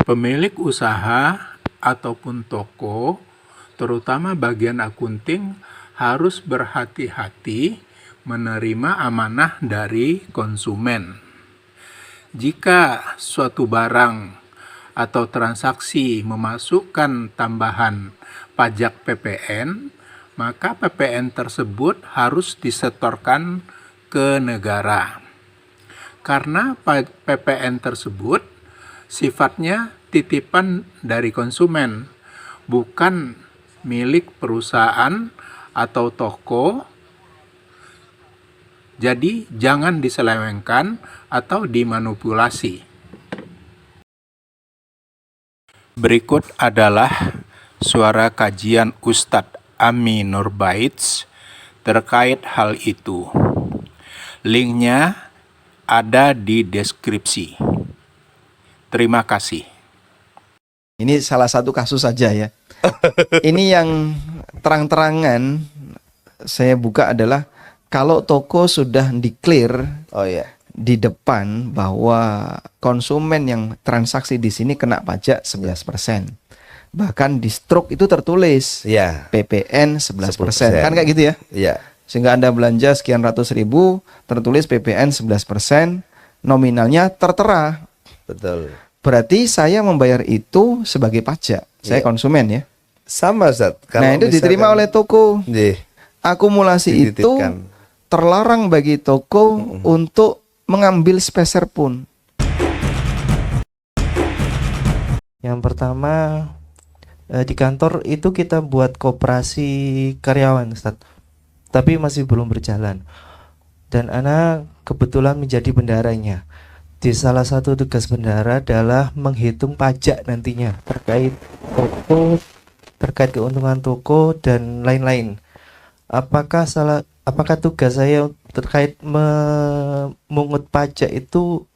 Pemilik usaha ataupun toko, terutama bagian akunting, harus berhati-hati menerima amanah dari konsumen. Jika suatu barang atau transaksi memasukkan tambahan pajak PPN, maka PPN tersebut harus disetorkan ke negara. Karena PPN tersebut sifatnya titipan dari konsumen, bukan milik perusahaan atau toko. Jadi jangan diselewengkan atau dimanipulasi. Berikut adalah suara kajian Ustadz Ami Nurbaits terkait hal itu. Linknya ada di deskripsi. Terima kasih. Ini salah satu kasus saja ya. Ini yang terang-terangan saya buka adalah kalau toko sudah di-clear di depan bahwa konsumen yang transaksi di sini kena pajak 11%. Bahkan di struk itu tertulis PPN 11%. Kan kayak gitu ya? Iya. Sehingga Anda belanja sekian ratus ribu, tertulis PPN 11%, nominalnya tertera. Betul. Berarti saya membayar itu sebagai pajak. Saya konsumen ya. Sama Zat. Nah itu diterima oleh toko. Akumulasi itu dititipkan. terlarang bagi toko untuk mengambil sepeser pun. Yang pertama di kantor itu kita buat koperasi karyawan, Ustaz. Tapi masih belum berjalan. Dan Ana kebetulan menjadi bendaranya. Di salah satu tugas bendara adalah menghitung pajak nantinya terkait toko, terkait keuntungan toko dan lain-lain. Apakah tugas saya terkait memungut pajak itu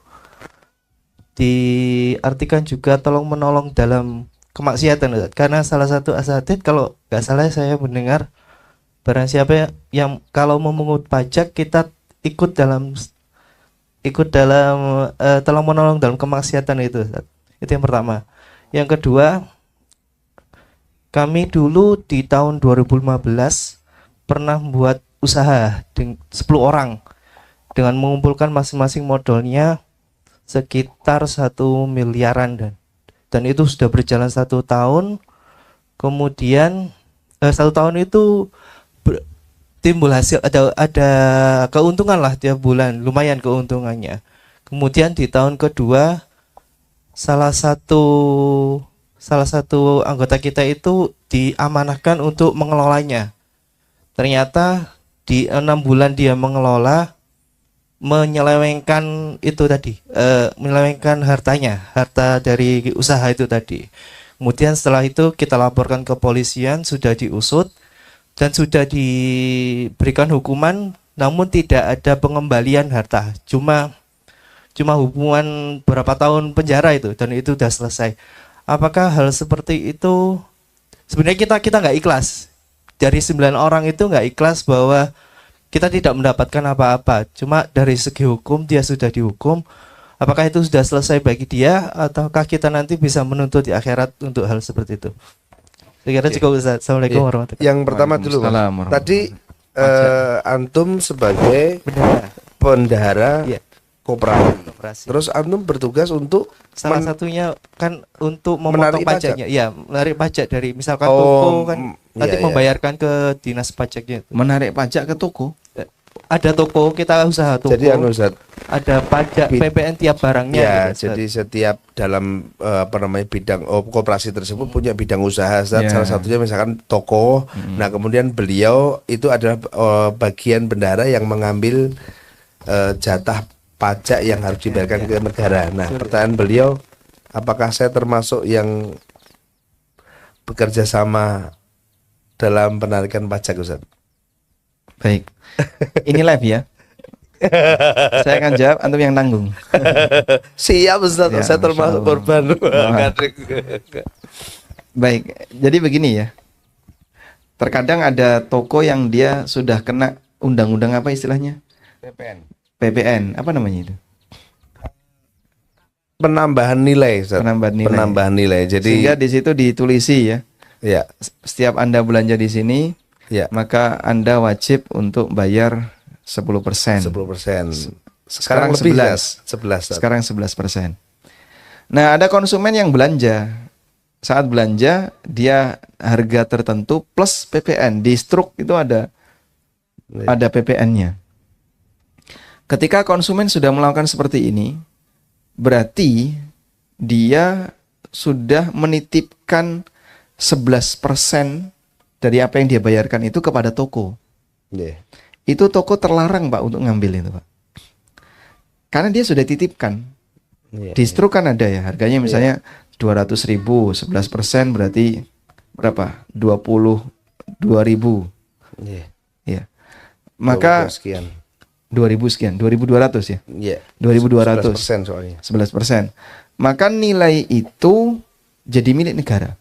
diartikan juga tolong menolong dalam kemaksiatan, Ustaz? Karena salah satu asatidz, kalau nggak salah saya mendengar, barang siapa yang kalau memungut pajak kita ikut dalam tolong menolong dalam kemaksiatan itu, Ustaz. Itu yang pertama. Yang kedua, kami dulu di tahun 2015 pernah membuat usaha dengan 10 orang dengan mengumpulkan masing-masing modalnya sekitar 1 miliaran dan itu sudah berjalan 1 tahun. Kemudian 1 tahun itu timbul hasil, ada keuntungan lah tiap bulan, lumayan keuntungannya. Kemudian di tahun kedua salah satu anggota kita itu diamanahkan untuk mengelolanya. Ternyata di 6 bulan dia mengelola, menyelewengkan itu tadi, menyelewengkan harta dari usaha itu tadi. Kemudian setelah itu kita laporkan ke polisian, sudah diusut dan sudah diberikan hukuman, namun tidak ada pengembalian harta, cuma hukuman berapa tahun penjara itu, dan itu sudah selesai. Apakah hal seperti itu sebenarnya kita nggak ikhlas? Dari 9 orang itu nggak ikhlas bahwa kita tidak mendapatkan apa-apa, cuma dari segi hukum dia sudah dihukum. Apakah itu sudah selesai bagi dia, ataukah kita nanti bisa menuntut di akhirat untuk hal seperti itu? Saya kira cukup, Ustaz. Assalamualaikum warahmatullahi wabarakatuh. Yang pertama dulu, Mas. Tadi antum sebagai bendahara koperasi. Terus antum bertugas untuk salah satunya kan untuk memotong pajaknya. Iya, menarik pajak dari misalkan toko kan nanti membayarkan ke dinas pajaknya. Menarik pajak ke toko. Ada toko, kita usaha toko. Jadi Ustaz, ada pajak PPN tiap barangnya. Ya, gitu, jadi setiap dalam bidang koperasi tersebut punya bidang usaha, Ustaz. Salah satunya misalkan toko. Nah, kemudian beliau itu adalah bagian bendahara yang mengambil jatah pajak yang harus dibayarkan ke negara. Nah, pertanyaan beliau, apakah saya termasuk yang bekerja sama dalam penarikan pajak, Ustaz? Baik. Ini live ya. Saya akan jawab, antum yang tanggung. Siap, Ustaz. Ya, saya termasuk korban. Baik, jadi begini ya. Terkadang ada toko yang dia sudah kena undang-undang apa istilahnya? PPN. PPN, apa namanya itu? penambahan nilai, Ustaz. Penambahan nilai. Penambahan nilai. Jadi Sehingga di situ ditulisi ya. ya, Setiap Anda belanja di sini, ya, maka Anda wajib untuk bayar 10%. 10%. Sekarang lebih 11. 11. Ustaz. Sekarang 11%. Nah, ada konsumen yang belanja. Saat belanja, dia harga tertentu plus PPN. Di struk itu ada PPN-nya. Ketika konsumen sudah melakukan seperti ini, berarti dia sudah menitipkan 11% dari apa yang dia bayarkan itu kepada toko. Iya. Itu toko terlarang, Pak, untuk ngambil itu, Pak. Karena dia sudah titipkan. Iya. Di struk kan ada ya, harganya misalnya 200.000, 11% berarti berapa? 22.000. Iya. Ya. Maka 20 sekian. 2.000 sekian, 2.200 ya. Iya. 2.200. 11% soalnya. 11%. Maka nilai itu jadi milik negara.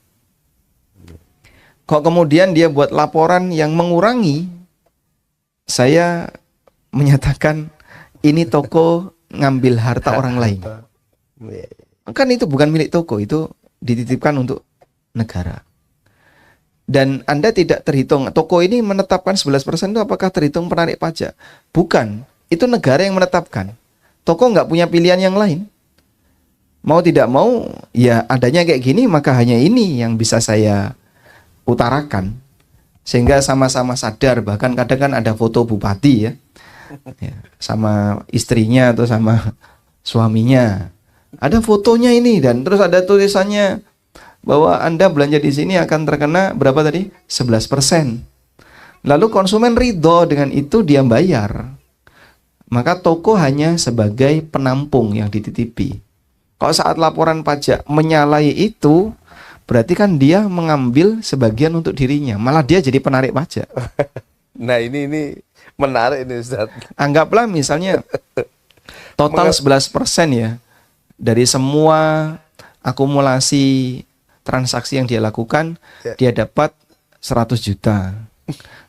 Kok kemudian dia buat laporan yang mengurangi, saya menyatakan ini toko ngambil harta orang lain. Iya. Kan itu bukan milik toko, itu dititipkan untuk negara. Dan Anda tidak terhitung, toko ini menetapkan 11% itu apakah terhitung penarik pajak? Bukan, itu negara yang menetapkan. Toko nggak punya pilihan yang lain. Mau tidak mau, ya adanya kayak gini, maka hanya ini yang bisa saya utarakan. Sehingga sama-sama sadar, bahkan kadang kan ada foto bupati ya, sama istrinya atau sama suaminya. Ada fotonya ini, dan terus ada tulisannya bahwa Anda belanja di sini akan terkena berapa tadi? 11%. Lalu konsumen ridho dengan itu, dia bayar. Maka toko hanya sebagai penampung yang dititipi. Kalau saat laporan pajak menyalahi itu, berarti kan dia mengambil sebagian untuk dirinya. Malah dia jadi penarik pajak. Nah, ini menarik ini, Ustaz. Anggaplah misalnya total 11% ya dari semua akumulasi transaksi yang dia lakukan, dia dapat 100 juta.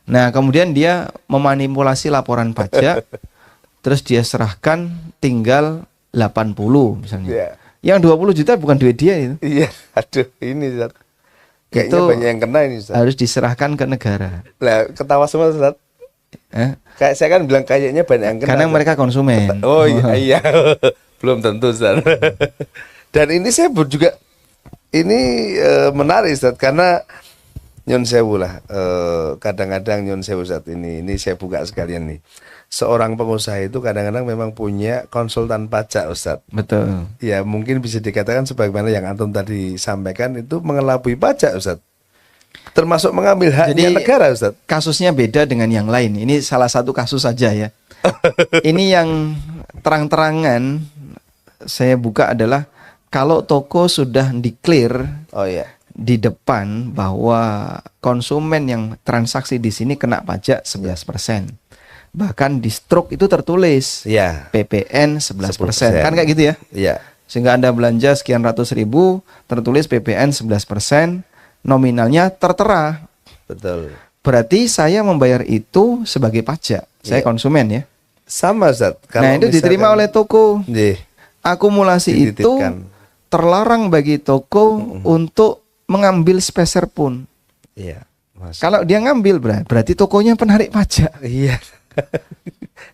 Nah, kemudian dia memanipulasi laporan pajak, terus dia serahkan tinggal 80 misalnya. Iya. Yang 20 juta bukan duit dia itu. Iya, aduh ini, Ustaz. Kayaknya Itu banyak yang kena ini, Ustaz. harus diserahkan ke negara. Lah, ketawa semua, Ustaz. Kayak saya kan bilang kayaknya banyak yang kena. Karena Ustaz. mereka konsumen. Oh iya, iya. Belum tentu, Ustaz. Dan ini saya juga ini menarik, Ustaz, karena nyun sewu lah. Kadang-kadang nyun sewu, Ustaz, ini saya buka sekalian nih. Seorang pengusaha itu kadang-kadang memang punya konsultan pajak, Ustaz. Betul. Ya, mungkin bisa dikatakan sebagaimana yang antum tadi sampaikan, itu mengelabui pajak, Ustaz. Termasuk mengambil haknya Jadi, negara, Ustaz. Kasusnya beda dengan yang lain. Ini salah satu kasus saja ya. Ini yang terang-terangan saya buka adalah kalau toko sudah di-clear Oh iya. di depan bahwa konsumen yang transaksi di sini kena pajak 11%. Bahkan di struk itu tertulis Iya. PPN 11%. Kan kayak gitu ya. Iya. Sehingga Anda belanja sekian ratus ribu, tertulis PPN 11%, nominalnya tertera. Betul. Berarti saya membayar itu sebagai pajak. Saya Iya. konsumen ya. Sama, Ustaz. Nah, itu diterima oleh toko. Nggih. Akumulasi itu Dititipkan. terlarang bagi toko untuk mengambil sepeser pun. Iya. Mas. Kalau dia ngambil berarti tokonya penarik pajak. Iya.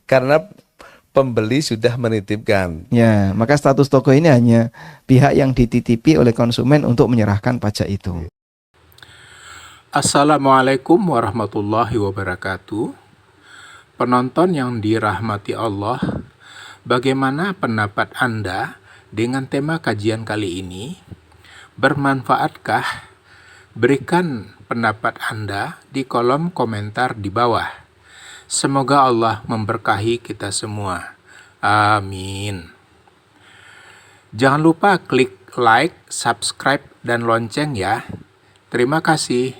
Karena pembeli sudah menitipkan. Ya, maka status toko ini hanya pihak yang dititipi oleh konsumen untuk menyerahkan pajak itu. Assalamualaikum warahmatullahi wabarakatuh. Penonton yang dirahmati Allah, bagaimana pendapat Anda dengan tema kajian kali ini? Bermanfaatkah? Berikan pendapat Anda di kolom komentar di bawah. Semoga Allah memberkahi kita semua. Amin. Jangan lupa klik like, subscribe, dan lonceng ya. Terima kasih.